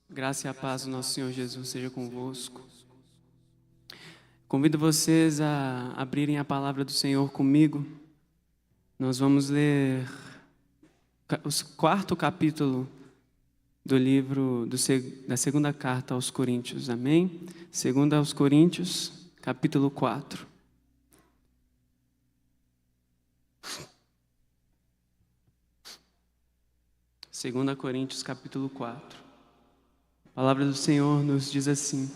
Graça e a paz do nosso Senhor Jesus seja convosco. Convido vocês a abrirem a palavra do Senhor comigo. Nós vamos ler o quarto capítulo do livro da segunda carta aos Coríntios, amém? Segunda aos Coríntios, capítulo 4. Segunda Coríntios, capítulo 4. A palavra do Senhor nos diz assim: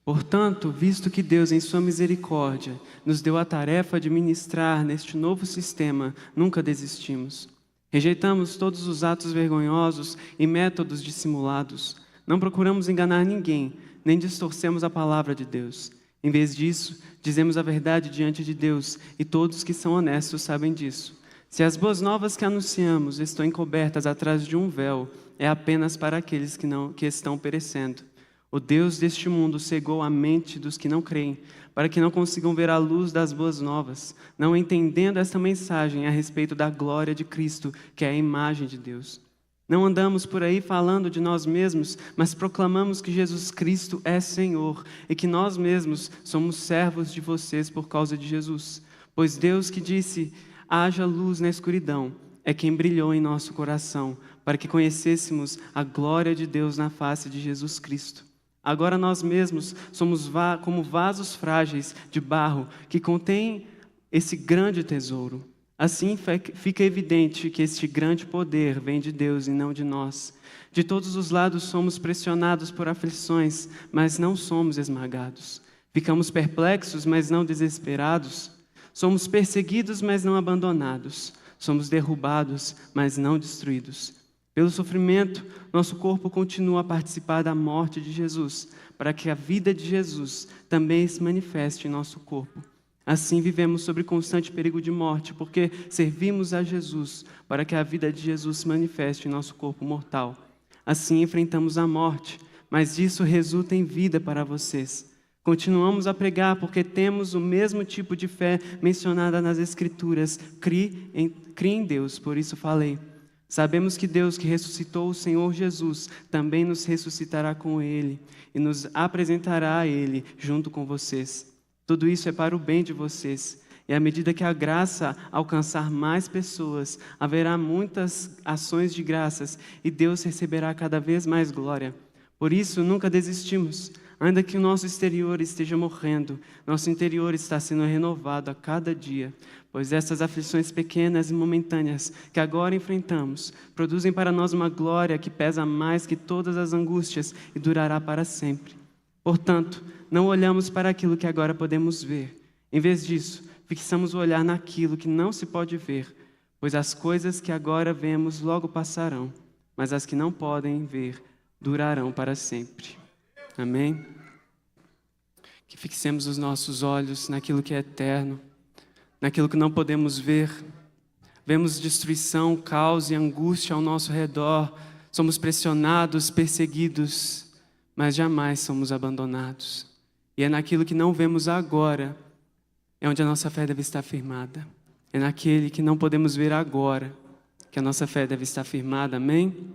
portanto, visto que Deus, em sua misericórdia, nos deu a tarefa de ministrar neste novo sistema, nunca desistimos. Rejeitamos todos os atos vergonhosos e métodos dissimulados. Não procuramos enganar ninguém, nem distorcemos a palavra de Deus. Em vez disso, dizemos a verdade diante de Deus, e todos que são honestos sabem disso. Se as boas novas que anunciamos estão encobertas atrás de um véu, é apenas para aqueles que estão perecendo. O Deus deste mundo cegou a mente dos que não creem, para que não consigam ver a luz das boas novas, não entendendo esta mensagem a respeito da glória de Cristo, que é a imagem de Deus. Não andamos por aí falando de nós mesmos, mas proclamamos que Jesus Cristo é Senhor e que nós mesmos somos servos de vocês por causa de Jesus. Pois Deus que disse: haja luz na escuridão, é quem brilhou em nosso coração, para que conhecêssemos a glória de Deus na face de Jesus Cristo. Agora nós mesmos somos como vasos frágeis de barro que contêm esse grande tesouro. Assim fica evidente que este grande poder vem de Deus e não de nós. De todos os lados somos pressionados por aflições, mas não somos esmagados. Ficamos perplexos, mas não desesperados. Somos perseguidos, mas não abandonados. Somos derrubados, mas não destruídos. Pelo sofrimento, nosso corpo continua a participar da morte de Jesus, para que a vida de Jesus também se manifeste em nosso corpo. Assim vivemos sob constante perigo de morte, porque servimos a Jesus, para que a vida de Jesus se manifeste em nosso corpo mortal. Assim enfrentamos a morte, mas isso resulta em vida para vocês. Continuamos a pregar porque temos o mesmo tipo de fé mencionada nas Escrituras. Crie em Deus, por isso falei. Sabemos que Deus que ressuscitou o Senhor Jesus também nos ressuscitará com Ele e nos apresentará a Ele junto com vocês. Tudo isso é para o bem de vocês. E à medida que a graça alcançar mais pessoas, haverá muitas ações de graças e Deus receberá cada vez mais glória. Por isso, nunca desistimos. Ainda que o nosso exterior esteja morrendo, nosso interior está sendo renovado a cada dia, pois essas aflições pequenas e momentâneas que agora enfrentamos produzem para nós uma glória que pesa mais que todas as angústias e durará para sempre. Portanto, não olhamos para aquilo que agora podemos ver. Em vez disso, fixamos o olhar naquilo que não se pode ver, pois as coisas que agora vemos logo passarão, mas as que não podem ver durarão para sempre. Amém? Que fixemos os nossos olhos naquilo que é eterno, naquilo que não podemos ver. Vemos destruição, caos e angústia ao nosso redor. Somos pressionados, perseguidos, mas jamais somos abandonados. E é naquilo que não vemos agora, é onde a nossa fé deve estar firmada. É naquele que não podemos ver agora, que a nossa fé deve estar firmada. Amém?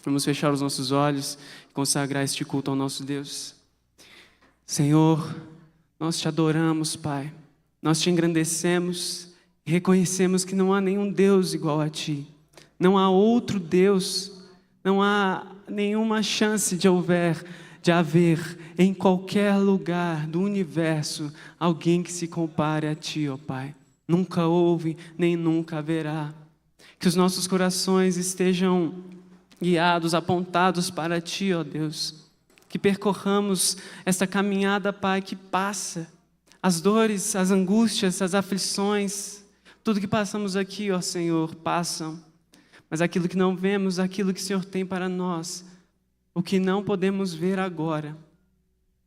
Vamos fechar os nossos olhos e consagrar este culto ao nosso Deus. Senhor, nós te adoramos, Pai. Nós te engrandecemos e reconhecemos que não há nenhum Deus igual a Ti. Não há outro Deus, não há nenhuma chance de haver em qualquer lugar do universo alguém que se compare a Ti, ó Pai. Nunca houve, nem nunca haverá. Que os nossos corações estejam guiados, apontados para Ti, ó Deus. Que percorramos esta caminhada, Pai, que passa. As dores, as angústias, as aflições, tudo que passamos aqui, ó Senhor, passam. Mas aquilo que não vemos, aquilo que o Senhor tem para nós, o que não podemos ver agora,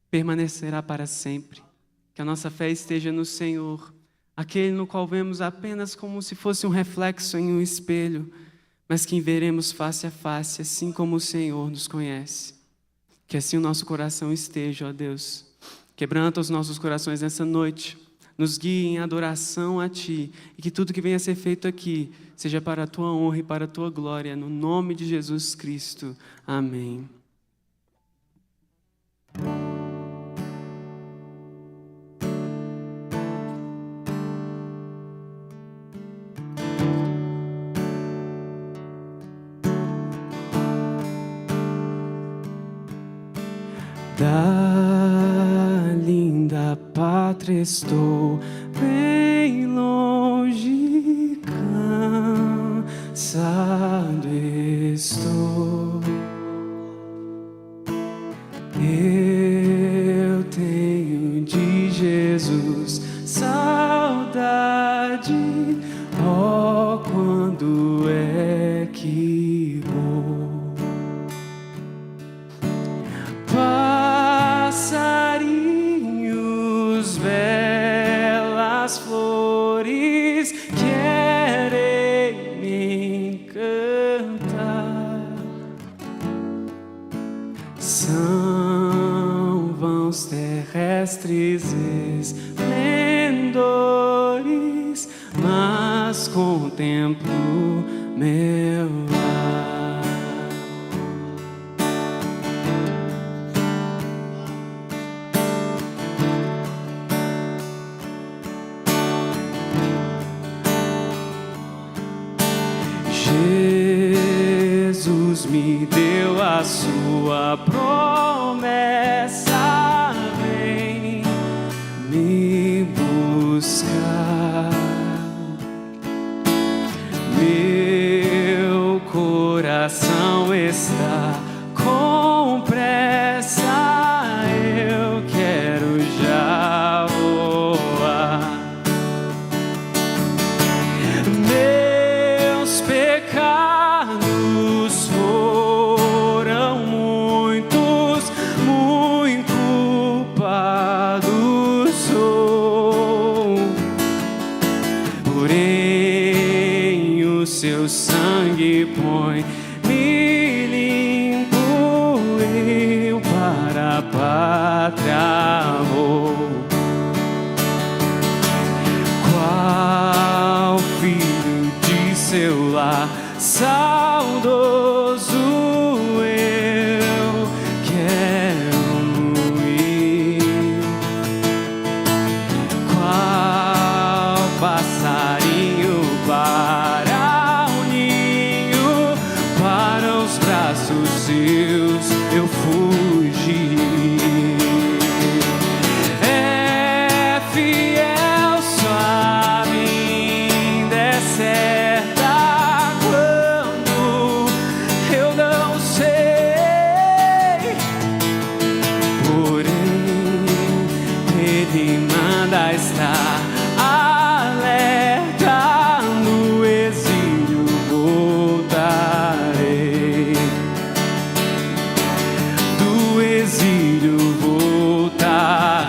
permanecerá para sempre. Que a nossa fé esteja no Senhor, aquele no qual vemos apenas como se fosse um reflexo em um espelho, mas que veremos face a face, assim como o Senhor nos conhece. Que assim o nosso coração esteja, ó Deus. Quebranta os nossos corações nessa noite. nos guie em adoração a Ti, e que tudo que venha a ser feito aqui seja para a Tua honra e para a Tua glória, no nome de Jesus Cristo. Amém. Da linda pátria estou bem longe, cansado estou. Eu tenho de Jesus saudade, oh, quando é que vou? Passarinhos, belas flores, querem me encantar. São vãos terrestres esplendores, mas contemplo meu lar. Jesus me deu a sua promessa, vem me buscar. Meu coração está com pressa, eu quero já voar. Meus pecados foram muitos, muito culpado sou. Porém o seu sangue põe-me limpo, eu para a pátria vou. Qual filho de seu lar saudoso, eu quero ir. Qual passarinho para o ninho, para os braços seus eu fugi. É fiel, suave, ainda é certa quando eu não sei. Porém, Ele manda estar alerta, no exílio voltarei. Do exílio voltarei.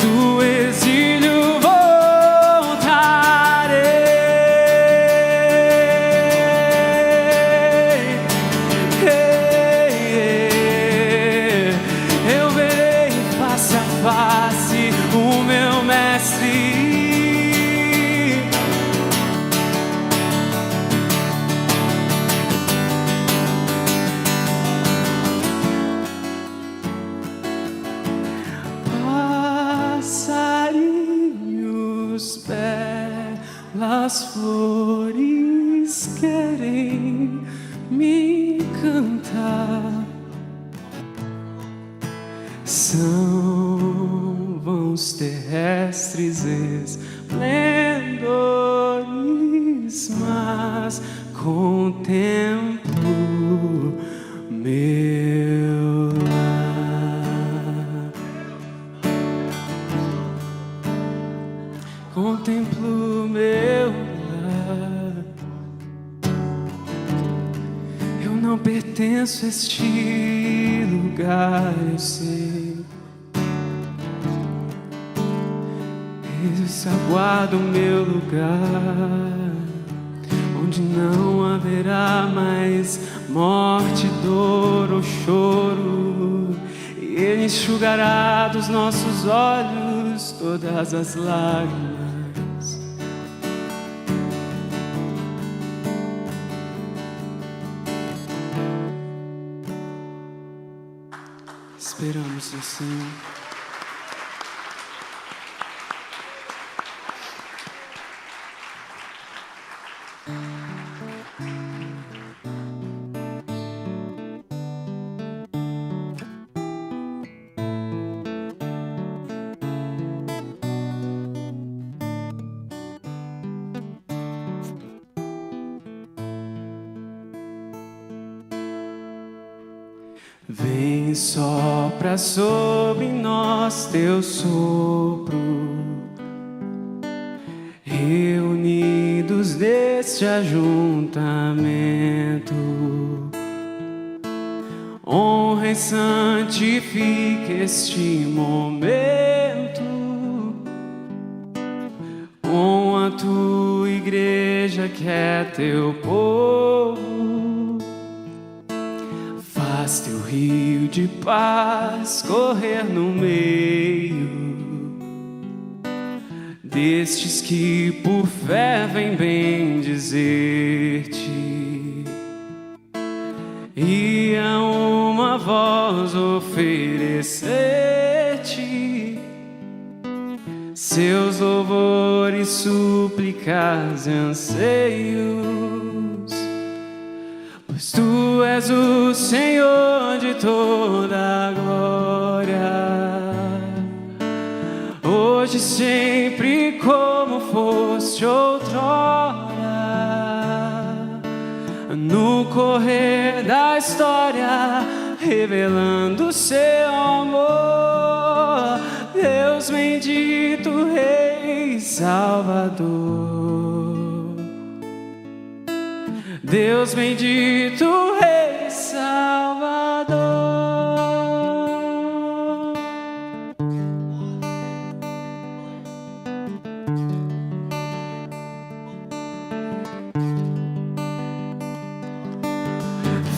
Do exílio voltarei. Eu verei face a face o meu mestre. Passarinhos, belas flores querem me cantar. São vãos terrestres esplendores, mas contemplo meu lar. Contemplo meu lar. Eu não pertenço a este lugar, eu sei. Eles aguardam o meu lugar, onde não haverá mais morte, dor ou choro, e Ele enxugará dos nossos olhos todas as lágrimas. Esperamos no Senhor. Vem, sopra sobre nós teu sopro, reunidos neste ajuntamento. Honra e santifica este momento com a tua igreja que é teu povo. Faz teu rio de paz correr no meio destes que por fé vêm bendizer-te, e a uma voz oferecer-te seus louvores, súplicas e anseios. Pois tu és o Senhor de toda a glória, hoje, sempre, como foste outrora. No correr da história, revelando seu amor, Deus bendito, Rei Salvador. Deus bendito, Rei Salvador.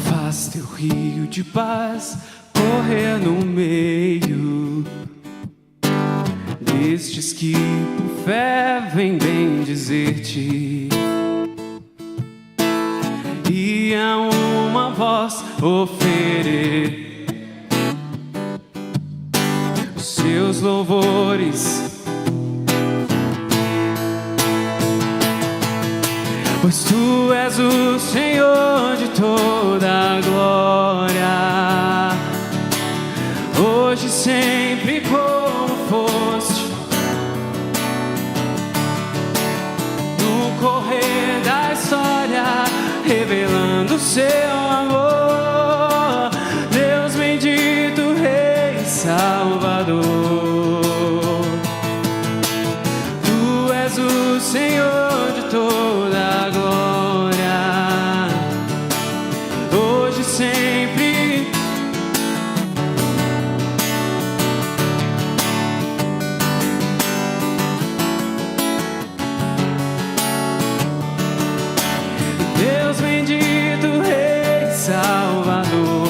Faz teu rio de paz correr no meio destes que por fé vêm bendizer-te, e a uma voz oferecer os seus louvores. Pois tu és o Senhor de toda a glória, hoje, sempre, como foste. No correr da história, revelando seu amor, Deus bendito, Rei Salvador. Tu és o Senhor de toda a glória, hoje, sempre. Deus bendito, Rei Salvador.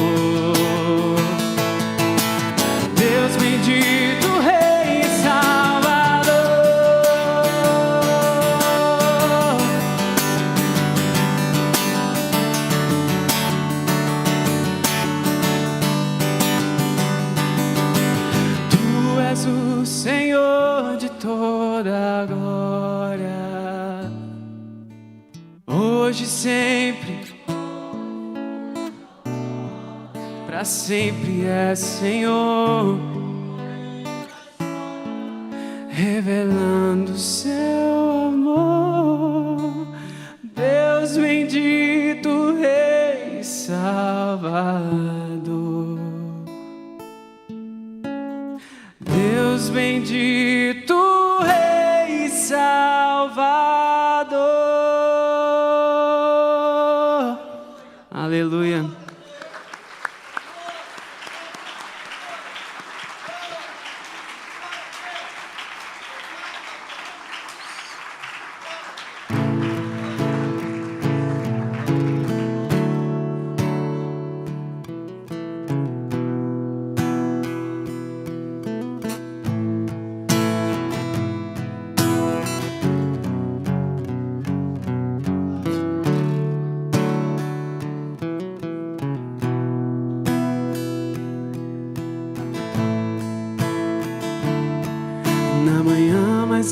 Deus bendito, Rei Salvador. Tu és o Senhor de toda a glória, hoje, sempre, pra sempre é Senhor, revelando seu amor. Deus bendito, Rei Salvador. Deus bendito, Rei Salvador. Aleluia.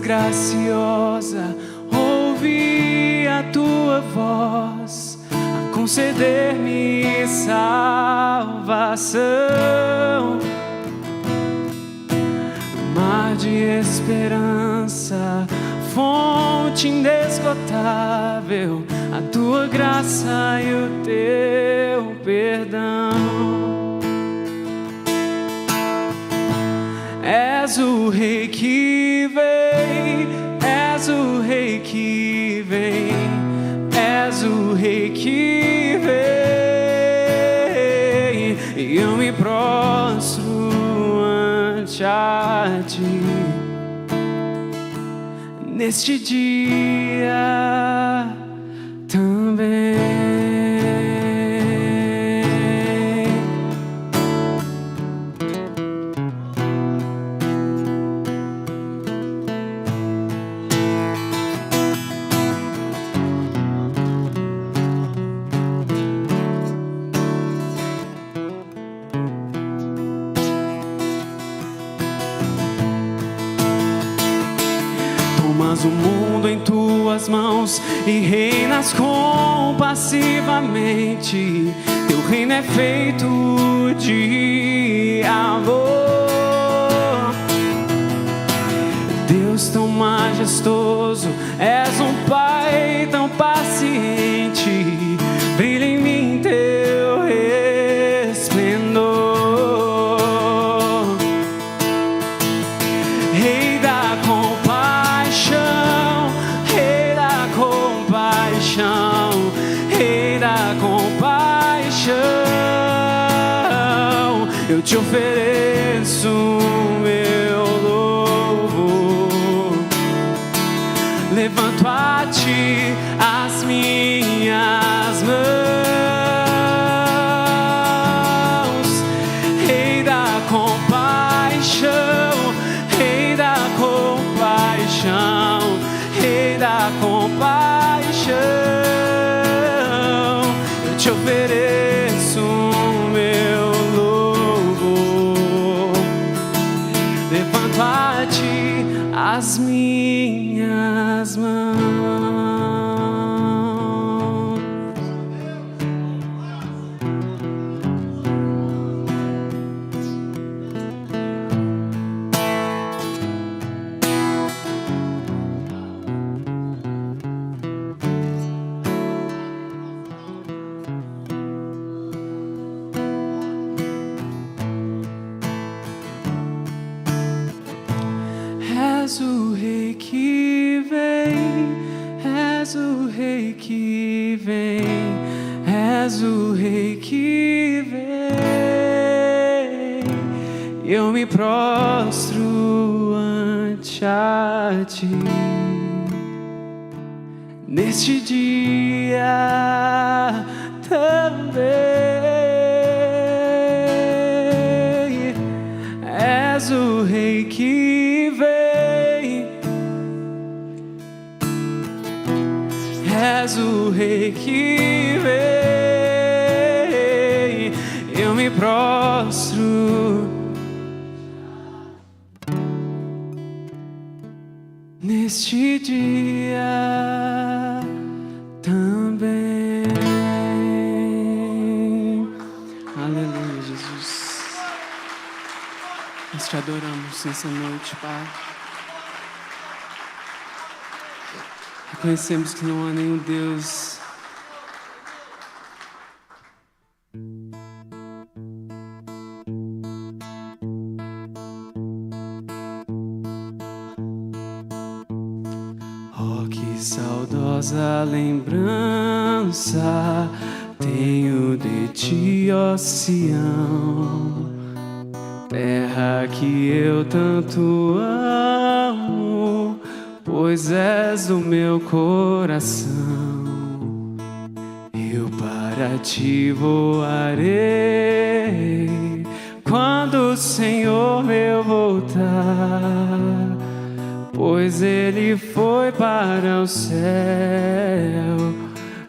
graciosa, ouvi a tua voz a conceder-me salvação. Mar de esperança, fonte inesgotável, a tua graça e o teu perdão. És o Rei que vem, és o Rei que vem, és o Rei que vem, e eu me prostro ante a ti neste dia também. Tomas o mundo em tuas mãos e reinas compassivamente. Teu reino é feito de amor. Deus tão majestoso, és um Pai tão paciente. Brilha em mim teu resplendor. Rei da compaixão, Rei da compaixão, Rei da compaixão, eu te ofereço meu louvor. Levanto a ti as minhas mãos. Rei da compaixão, Rei da compaixão, Rei da compaixão, eu te ofereço meu louvor. Levanto a ti as minhas mãos. És o Rei que vem, és o Rei que vem, és o Rei que vem, eu me prostro ante a ti neste dia também. És o Rei que vem, és o Rei que vem, eu me prostro neste dia também. Aleluia, Jesus. Nós te adoramos nessa noite, Pai. Reconhecemos que não há nenhum Deus oh, que saudosa lembrança tenho de ti, ó Sião, terra que eu tanto amo, pois és do meu coração. Eu para ti voarei quando o Senhor meu voltar, pois Ele foi para o céu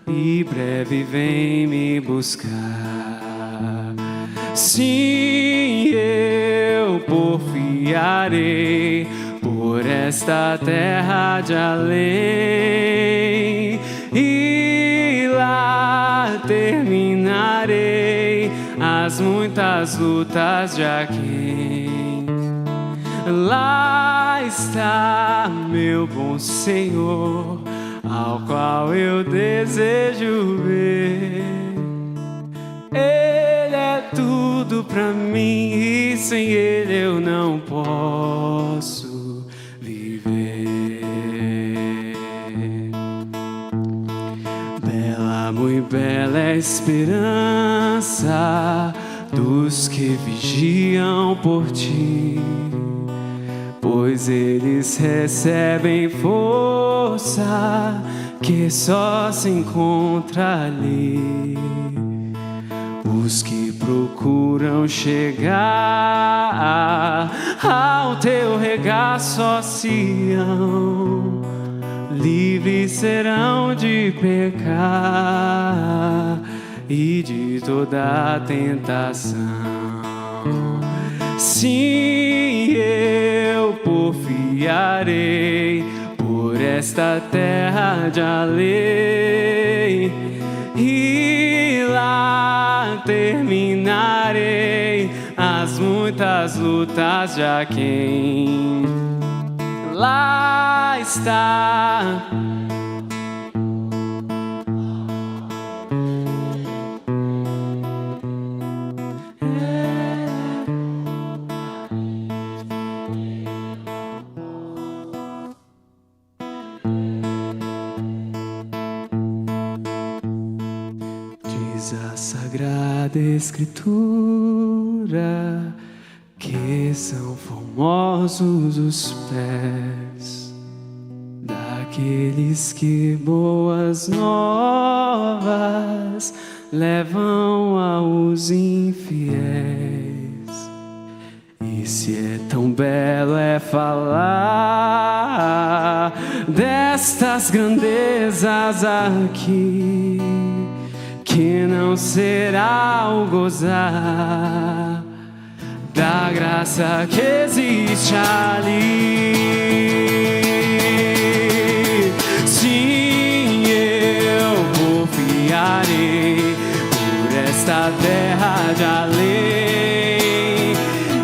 e breve vem me buscar. Sim, eu porfiarei por essa esta terra de além, e lá terminarei as muitas lutas de aquém. Lá está meu bom Senhor, ao qual eu desejo ver. Ele é tudo pra mim e sem Ele eu não posso viver. Bela, muito bela é a esperança dos que vigiam por ti, pois eles recebem força que só se encontra ali. Os que procuram chegar ao teu regaço, ó Sião, livres serão de pecar e de toda tentação. Sim, eu porfiarei por esta terra de além, e lá terminarei as muitas lutas de aquém. Lá está a Sagrada Escritura que são formosos os pés daqueles que boas novas levam aos infiéis. E se é tão belo é falar destas grandezas aqui, que não será o gozar da graça que existe ali. Sim, eu confiarei por esta terra de além,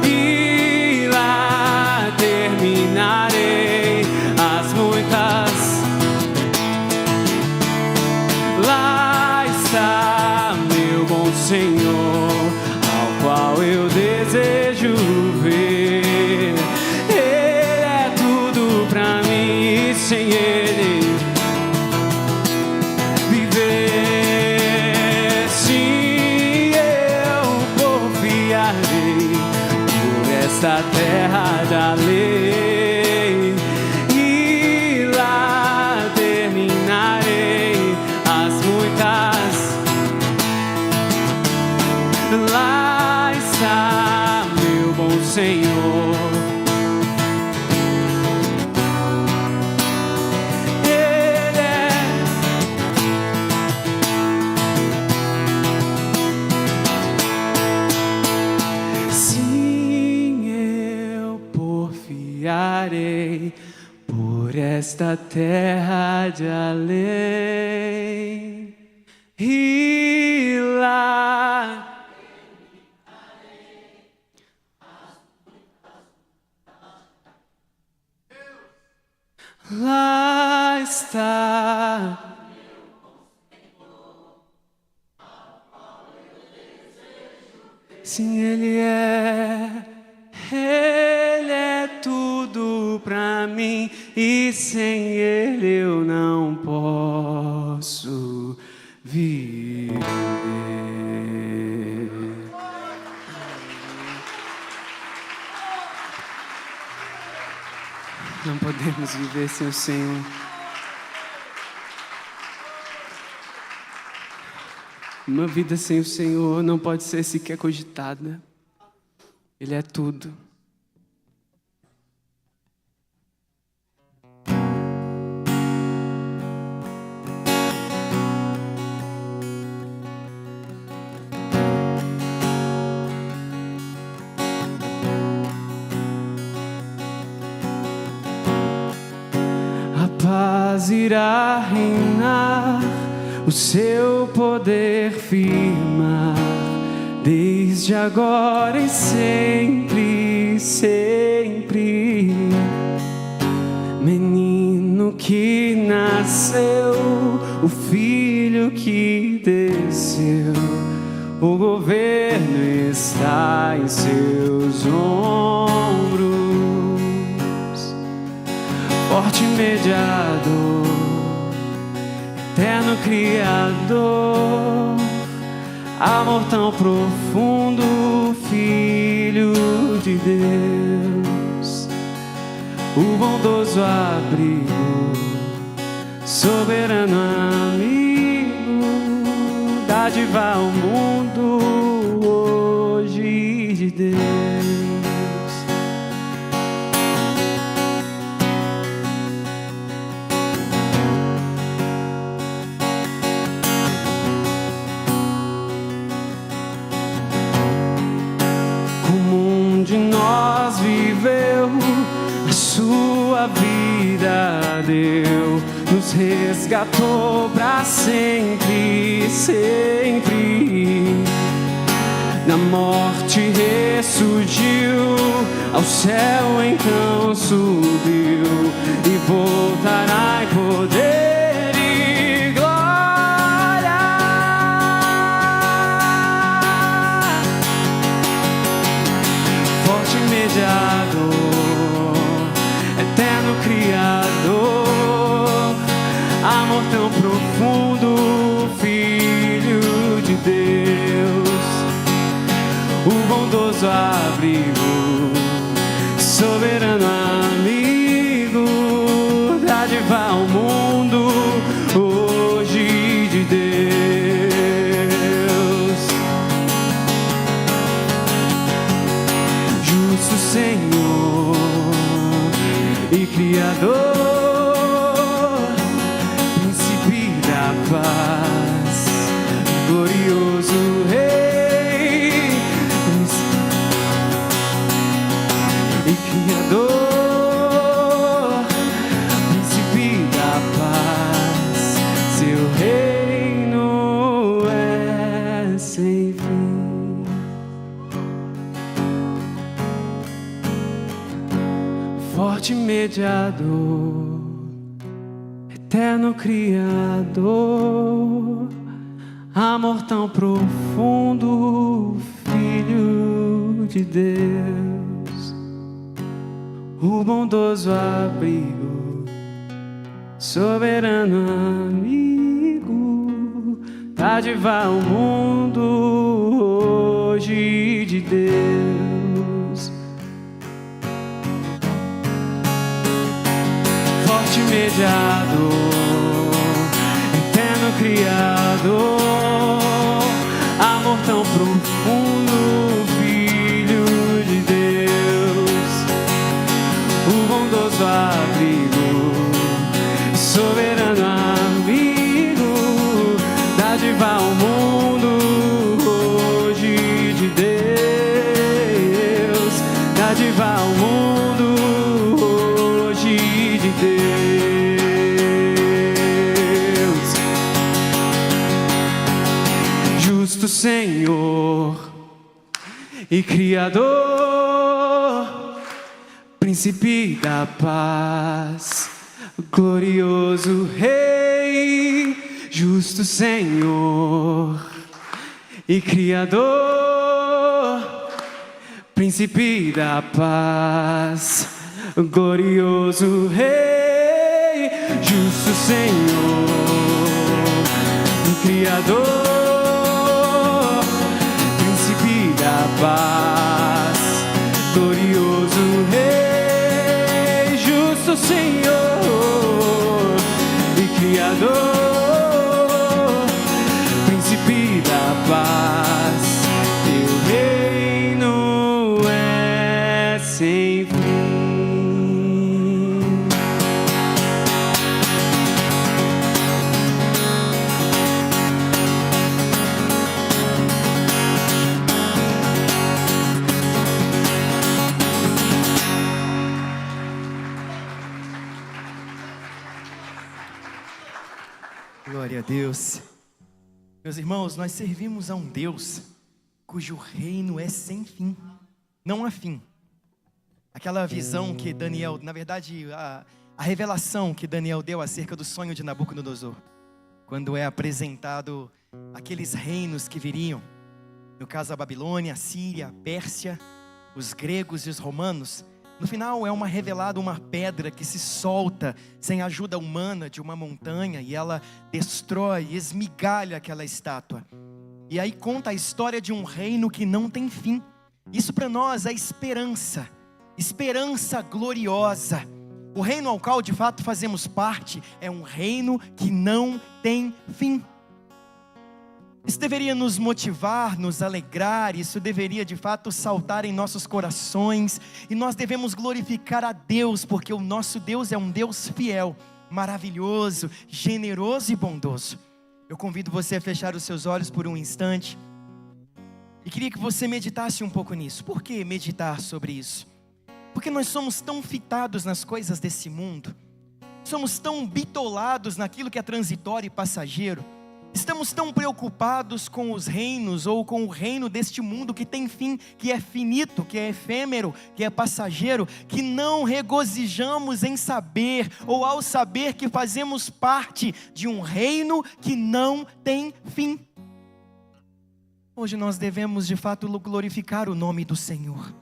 e lá terminarei as muitas. Lá está meu bom Senhor, ao qual eu desejo ver. Ele é tudo pra mim e sem Ele viver. Sim, eu confiarei por esta terra de além, e lá terminarei as muitas. Lá está meu bom Senhor, Ele é. Sim, eu porfiarei por esta terra de além, e lá lá está sim, Ele é tudo pra mim e sem Ele eu não posso viver. Não podemos viver sem o Senhor. Uma vida sem o Senhor não pode ser sequer cogitada. Ele é tudo. paz irá reinar, o seu poder firmar, desde agora e sempre, sempre. Menino que nasceu, o filho que desceu, o governo está em seus ombros. Forte mediador, eterno Criador, amor tão profundo, Filho de Deus, o bondoso abrigo, soberano amigo, dádiva ao mundo hoje de Deus. De nós viveu, a sua vida deu, nos resgatou pra sempre, sempre. Na morte ressurgiu, ao céu então subiu e voltará em poder e glória. Forte mediador, eterno Criador, amor tão profundo, Filho de Deus, o bondoso abrigo, soberano amigo, dádiva ao mundo hoje de Deus. Justo Senhor e Criador, príncipe da paz, glorioso Rei e Criador, príncipe da paz, seu reino é sem fim. Forte mediador, eterno Criador, amor tão profundo, Filho de Deus, o bondoso abrigo, soberano amigo, dádiva ao mundo hoje de Deus. Forte mediador, eterno Criador, amor tão profundo, Filho de Deus, o bondoso abrigo, soberano amigo, dádiva ao mundo hoje de Deus, dádiva ao mundo hoje de Deus. Justo Senhor e Criador, príncipe da paz, glorioso Rei, justo Senhor e Criador, príncipe da paz, glorioso Rei, justo Senhor e Criador, príncipe da paz, glorioso Rei, justo Senhor e Criador, príncipe da paz, teu reino é sem fim. Glória a Deus. Meus irmãos, nós servimos a um Deus cujo reino é sem fim, não há fim. Aquela visão que Daniel, na verdade, a revelação que Daniel deu acerca do sonho de Nabucodonosor, quando é apresentado aqueles reinos que viriam, no caso a Babilônia, a Síria, a Pérsia, os gregos e os romanos, no final é revelada uma pedra que se solta sem ajuda humana de uma montanha e ela destrói, esmigalha aquela estátua. E aí conta a história de um reino que não tem fim. Isso para nós é esperança, esperança gloriosa. O reino ao qual de fato fazemos parte é um reino que não tem fim. Isso deveria nos motivar, nos alegrar, isso deveria de fato saltar em nossos corações, e nós devemos glorificar a Deus, porque o nosso Deus é um Deus fiel, maravilhoso, generoso e bondoso. Eu convido você a fechar os seus olhos por um instante, e queria que você meditasse um pouco nisso. Por que meditar sobre isso? Porque nós somos tão fitados nas coisas desse mundo, somos tão bitolados naquilo que é transitório e passageiro, estamos tão preocupados com os reinos ou com o reino deste mundo que tem fim, que é finito, que é efêmero, que é passageiro, que não regozijamos em saber ou ao saber que fazemos parte de um reino que não tem fim. Hoje nós devemos de fato glorificar o nome do Senhor.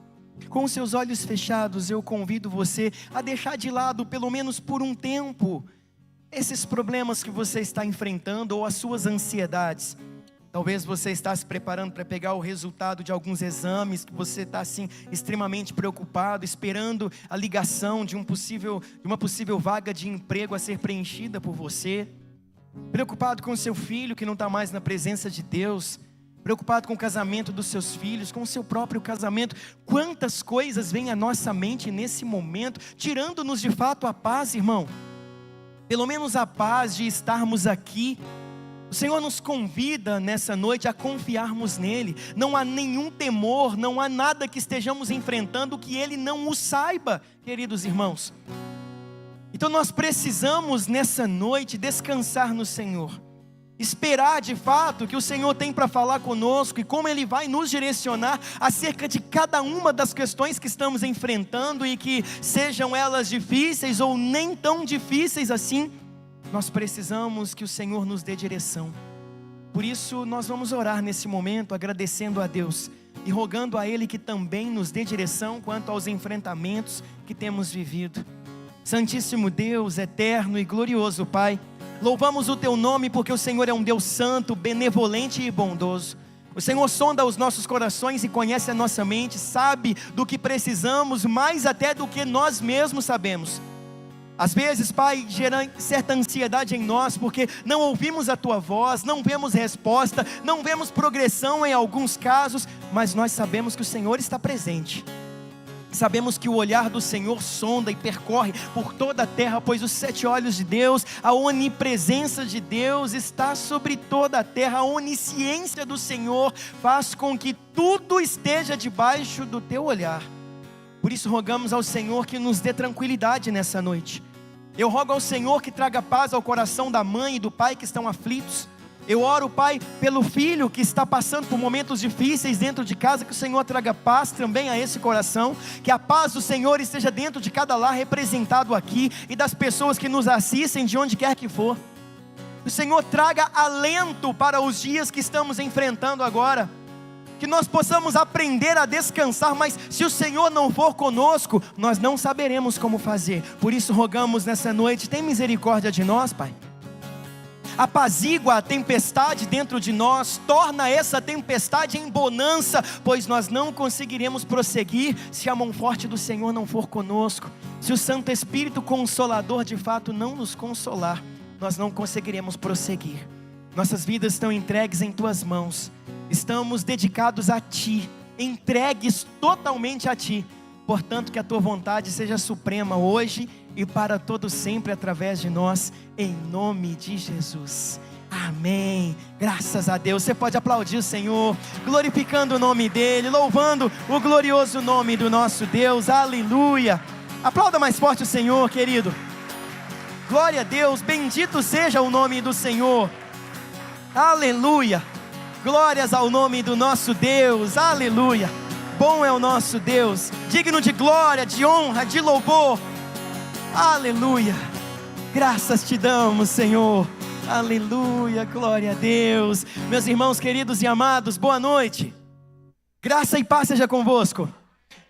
Com os seus olhos fechados, eu convido você a deixar de lado, pelo menos por um tempo, esses problemas que você está enfrentando ou as suas ansiedades. Talvez você está se preparando para pegar o resultado de alguns exames, que você está assim extremamente preocupado, esperando a ligação de uma possível vaga de emprego a ser preenchida por você. Preocupado com o seu filho que não está mais na presença de Deus. Preocupado com o casamento dos seus filhos, com o seu próprio casamento. Quantas coisas vêm à nossa mente nesse momento, tirando-nos de fato a paz, irmão. Pelo menos a paz de estarmos aqui. O Senhor nos convida nessa noite a confiarmos nele. Não há nenhum temor, não há nada que estejamos enfrentando que ele não o saiba, queridos irmãos. Então nós precisamos nessa noite descansar no Senhor, esperar de fato que o Senhor tem para falar conosco e como Ele vai nos direcionar acerca de cada uma das questões que estamos enfrentando, e que sejam elas difíceis ou nem tão difíceis assim, nós precisamos que o Senhor nos dê direção. Por isso nós vamos orar nesse momento agradecendo a Deus e rogando a Ele que também nos dê direção quanto aos enfrentamentos que temos vivido. Santíssimo Deus, eterno e glorioso Pai, louvamos o Teu nome porque o Senhor é um Deus santo, benevolente e bondoso. O Senhor sonda os nossos corações e conhece a nossa mente, sabe do que precisamos, mais até do que nós mesmos sabemos. Às vezes, Pai, gera certa ansiedade em nós, porque não ouvimos a Tua voz, não vemos resposta, não vemos progressão em alguns casos, mas nós sabemos que o Senhor está presente. Sabemos que o olhar do Senhor sonda e percorre por toda a terra, pois os 7 olhos de Deus, a onipresença de Deus está sobre toda a terra. A onisciência do Senhor faz com que tudo esteja debaixo do Teu olhar. Por isso rogamos ao Senhor que nos dê tranquilidade nessa noite. Eu rogo ao Senhor que traga paz ao coração da mãe e do pai que estão aflitos. Eu oro, Pai, pelo filho que está passando por momentos difíceis dentro de casa, que o Senhor traga paz também a esse coração, que a paz do Senhor esteja dentro de cada lar representado aqui, e das pessoas que nos assistem de onde quer que for. O Senhor traga alento para os dias que estamos enfrentando agora, que nós possamos aprender a descansar, mas se o Senhor não for conosco, nós não saberemos como fazer. Por isso rogamos nessa noite, tem misericórdia de nós, Pai. Apazigua a tempestade dentro de nós, torna essa tempestade em bonança, pois nós não conseguiremos prosseguir se a mão forte do Senhor não for conosco. Se o Santo Espírito Consolador de fato não nos consolar, nós não conseguiremos prosseguir. Nossas vidas estão entregues em Tuas mãos, estamos dedicados a Ti, entregues totalmente a Ti. Portanto, que a Tua vontade seja suprema hoje e para todo sempre através de nós, em nome de Jesus. Amém. Graças a Deus. Você pode aplaudir o Senhor, glorificando o nome dEle, louvando o glorioso nome do nosso Deus. Aleluia. Aplauda mais forte o Senhor, querido. Glória a Deus, bendito seja o nome do Senhor. Aleluia. Glórias ao nome do nosso Deus. Aleluia. Bom é o nosso Deus, digno de glória, de honra, de louvor. Aleluia. Graças te damos, Senhor. Aleluia, glória a Deus. Meus irmãos queridos e amados, boa noite. Graça e paz seja convosco.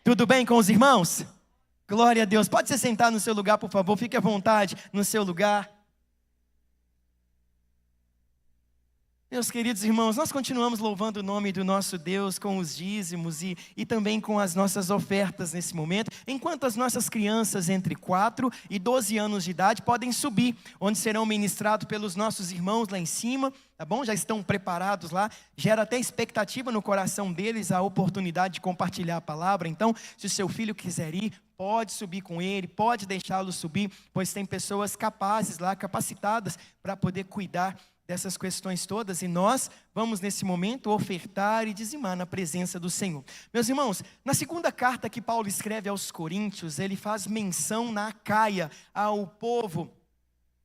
Tudo bem com os irmãos? Glória a Deus. Pode se sentar no seu lugar, por favor. Fique à vontade no seu lugar. Meus queridos irmãos, nós continuamos louvando o nome do nosso Deus com os dízimos e também com as nossas ofertas nesse momento, enquanto as nossas crianças entre 4 e 12 anos de idade podem subir, onde serão ministrados pelos nossos irmãos lá em cima, tá bom? Já estão preparados lá, gera até expectativa no coração deles a oportunidade de compartilhar a palavra. Então, se o seu filho quiser ir, pode subir com ele, pode deixá-lo subir, pois tem pessoas capazes lá, capacitadas para poder cuidar dessas questões todas, e nós vamos nesse momento ofertar e dizimar na presença do Senhor. Meus irmãos, na segunda carta que Paulo escreve aos Coríntios, ele faz menção na Acaia ao povo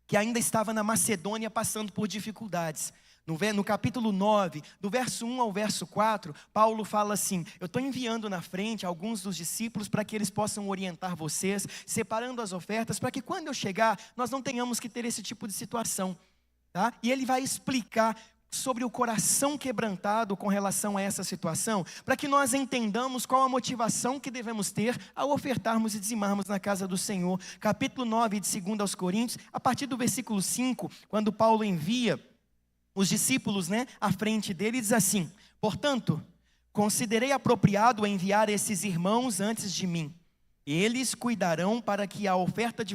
que ainda estava na Macedônia passando por dificuldades. No capítulo 9, do verso 1 ao verso 4, Paulo fala assim: eu estou enviando na frente alguns dos discípulos para que eles possam orientar vocês, separando as ofertas, para que quando eu chegar, nós não tenhamos que ter esse tipo de situação. Tá? E ele vai explicar sobre o coração quebrantado com relação a essa situação, para que nós entendamos qual a motivação que devemos ter ao ofertarmos e dizimarmos na casa do Senhor. Capítulo 9 de 2 aos Coríntios, a partir do versículo 5, quando Paulo envia os discípulos à frente dele, diz assim: portanto, considerei apropriado enviar esses irmãos antes de mim. Eles cuidarão para que a oferta de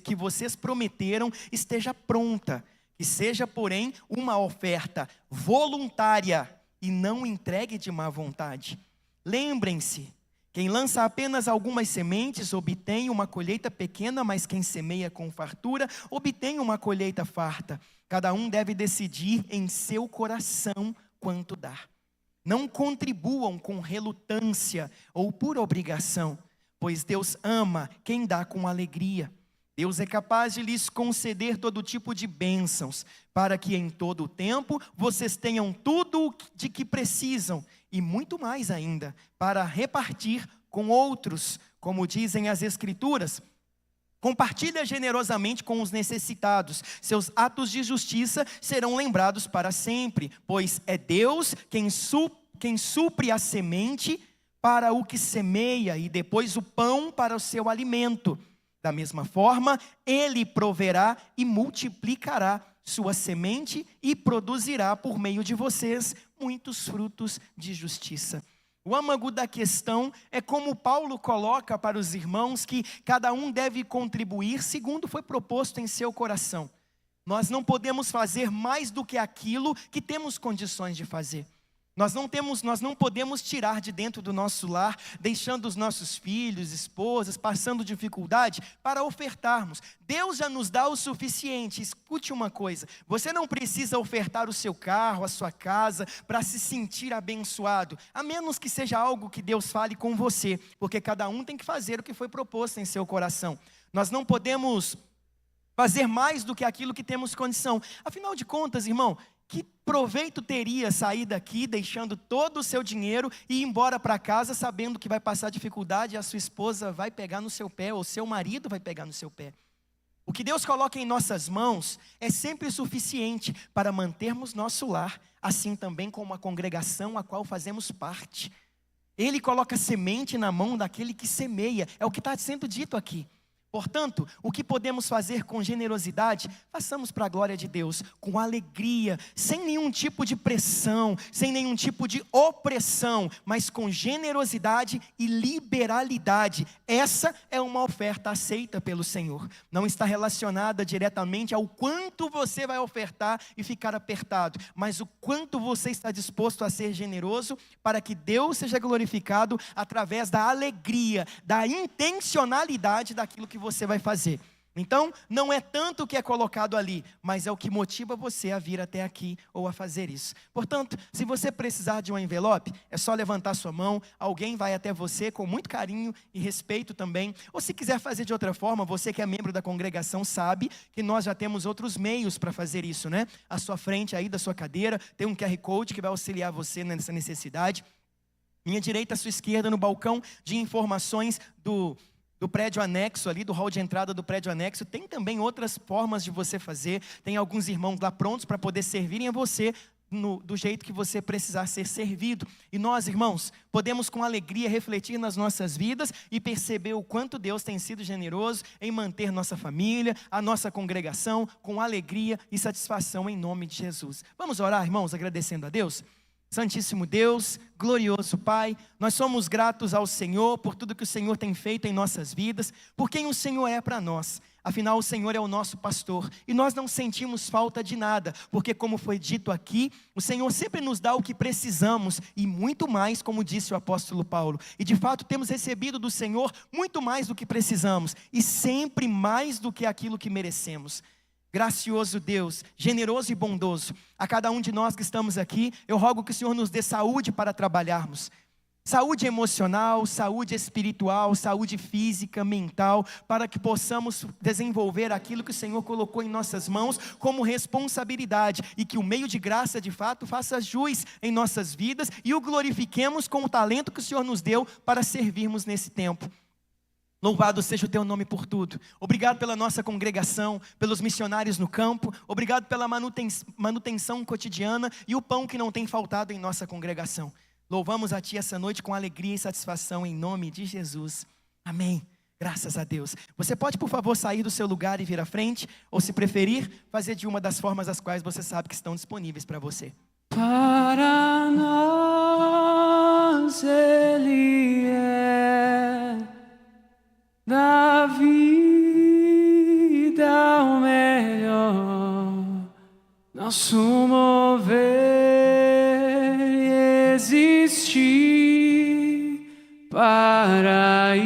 que vocês prometeram esteja pronta, que seja, porém, uma oferta voluntária e não entregue de má vontade. Lembrem-se, quem lança apenas algumas sementes obtém uma colheita pequena, mas quem semeia com fartura obtém uma colheita farta. Cada um deve decidir em seu coração quanto dar. Não contribuam com relutância ou por obrigação, pois Deus ama quem dá com alegria. Deus é capaz de lhes conceder todo tipo de bênçãos, para que em todo o tempo vocês tenham tudo de que precisam, e muito mais ainda, para repartir com outros, como dizem as Escrituras. Compartilha generosamente com os necessitados, seus atos de justiça serão lembrados para sempre, pois é Deus quem supre a semente para o que semeia, e depois o pão para o seu alimento. Da mesma forma, Ele proverá e multiplicará sua semente e produzirá por meio de vocês muitos frutos de justiça. O âmago da questão é como Paulo coloca para os irmãos que cada um deve contribuir segundo foi proposto em seu coração. Nós não podemos fazer mais do que aquilo que temos condições de fazer. Nós não podemos tirar de dentro do nosso lar, deixando os nossos filhos, esposas, passando dificuldade para ofertarmos. Deus já nos dá o suficiente. Escute uma coisa, você não precisa ofertar o seu carro, a sua casa, para se sentir abençoado, a menos que seja algo que Deus fale com você, porque cada um tem que fazer o que foi proposto em seu coração. Nós não podemos fazer mais do que aquilo que temos condição. Afinal de contas, irmão, que proveito teria sair daqui deixando todo o seu dinheiro e ir embora para casa sabendo que vai passar dificuldade e a sua esposa vai pegar no seu pé ou seu marido vai pegar no seu pé? O que Deus coloca em nossas mãos é sempre suficiente para mantermos nosso lar, assim também como a congregação a qual fazemos parte. Ele coloca semente na mão daquele que semeia, é o que está sendo dito aqui. Portanto, o que podemos fazer com generosidade, façamos para a glória de Deus, com alegria, sem nenhum tipo de pressão, sem nenhum tipo de opressão, mas com generosidade e liberalidade. Essa é uma oferta aceita pelo Senhor. Não está relacionada diretamente ao quanto você vai ofertar e ficar apertado, mas o quanto você está disposto a ser generoso para que Deus seja glorificado através da alegria, da intencionalidade daquilo que você vai fazer. Então, não é tanto o que é colocado ali, mas é o que motiva você a vir até aqui ou a fazer isso. Portanto, se você precisar de um envelope, é só levantar sua mão, alguém vai até você com muito carinho e respeito também. Ou se quiser fazer de outra forma, você que é membro da congregação sabe que nós já temos outros meios para fazer isso, né? À sua frente aí da sua cadeira, tem um QR Code que vai auxiliar você nessa necessidade. Minha direita, à sua esquerda, no balcão de informações do prédio anexo ali, do hall de entrada do prédio anexo, tem também outras formas de você fazer, tem alguns irmãos lá prontos para poder servirem a você do jeito que você precisar ser servido. E nós, irmãos, podemos com alegria refletir nas nossas vidas e perceber o quanto Deus tem sido generoso em manter nossa família, a nossa congregação com alegria e satisfação em nome de Jesus. Vamos orar, irmãos, agradecendo a Deus? Santíssimo Deus, glorioso Pai, nós somos gratos ao Senhor por tudo que o Senhor tem feito em nossas vidas, por quem o Senhor é para nós. Afinal, o Senhor é o nosso pastor e nós não sentimos falta de nada, porque como foi dito aqui, o Senhor sempre nos dá o que precisamos e muito mais, como disse o apóstolo Paulo. E de fato temos recebido do Senhor muito mais do que precisamos e sempre mais do que aquilo que merecemos. Gracioso Deus, generoso e bondoso, a cada um de nós que estamos aqui, eu rogo que o Senhor nos dê saúde para trabalharmos. Saúde emocional, saúde espiritual, saúde física, mental, para que possamos desenvolver aquilo que o Senhor colocou em nossas mãos como responsabilidade e que o meio de graça de fato faça jus em nossas vidas e o glorifiquemos com o talento que o Senhor nos deu para servirmos nesse tempo. Louvado seja o teu nome por tudo. Obrigado pela nossa congregação, pelos missionários no campo. Obrigado pela manutenção cotidiana e o pão que não tem faltado em nossa congregação. Louvamos a Ti essa noite com alegria e satisfação em nome de Jesus. Amém. Graças a Deus. Você pode, por favor, sair do seu lugar e vir à frente, ou se preferir, fazer de uma das formas as quais você sabe que estão disponíveis para você. Para nós Ele é da vida o melhor, nosso mover e existir, paraíso